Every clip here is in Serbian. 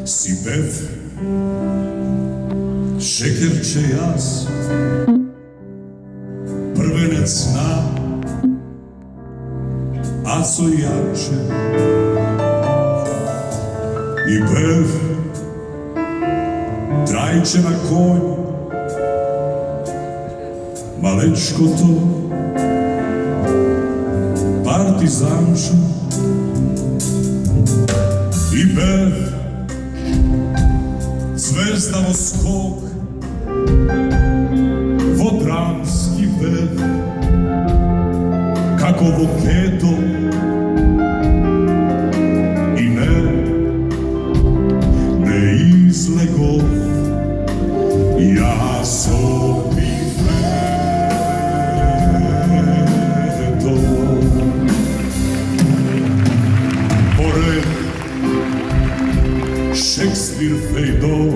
si bev, šekerče jas, prvenec sna, aco jače i bev, trajče na konj, malečko to, partizanče i bev, zvezdavo skok, vodranski bev, kako voketo i ne izlegov, ja sobi feto. Pored Shakespeare fejdov,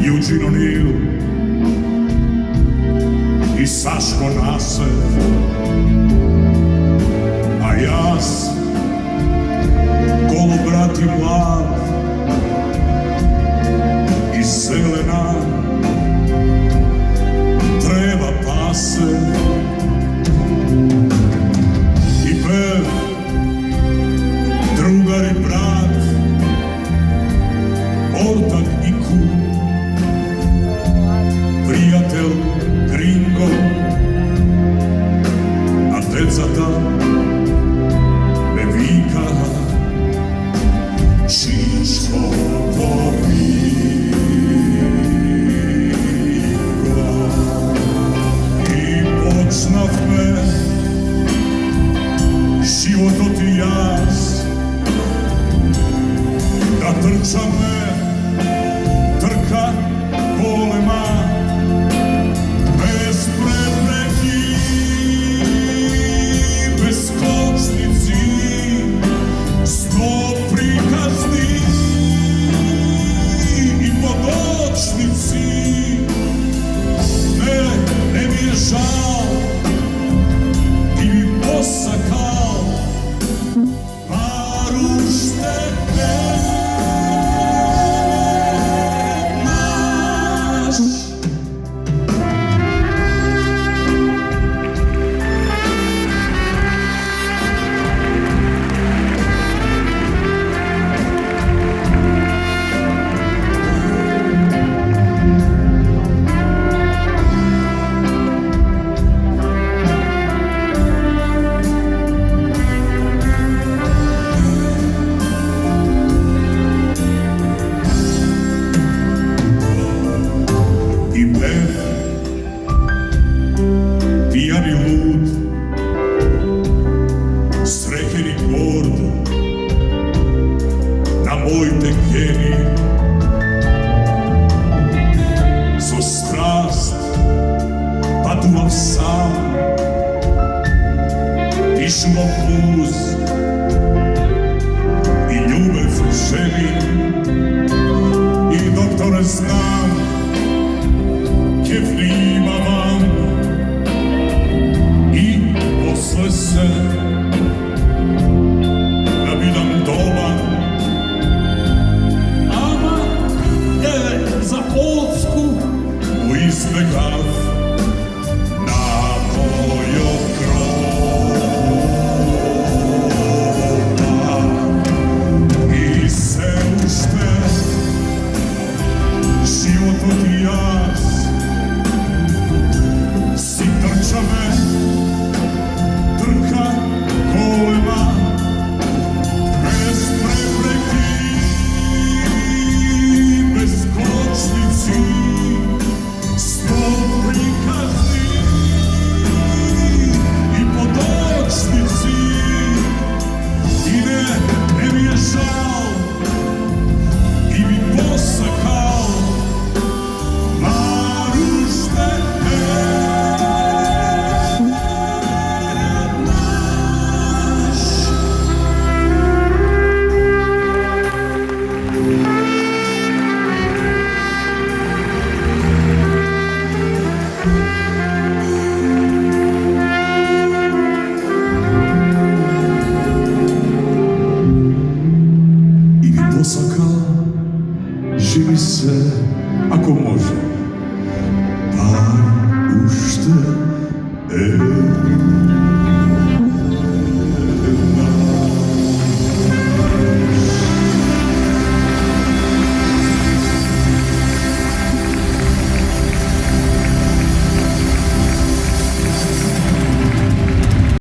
Eugene O'Neill i Saško Nasef, a jas golobrati mlad i zelena treba pase i pev, drugar i brat, ortak i kum, prijatelj gringo, a decata me vika Čičko pobjegla i počnav me život i jas da trča me trka golema bez prepreki, bez kočnici, sto prikazni i podočnici. Ne mi je žal, ti mi posakal parušte naš. I bev, pijan i lud, srećen i gord, na moj te genij, so strast, pa duvam sam, pišemo blues i ljubev želim i doktore znam, vnima vam i posle se da bidam dobar, ama za Polsku u izbegav na mojo krova i se ušte život od jas. Trča me, trka косака, живи се, ако може. Дай уште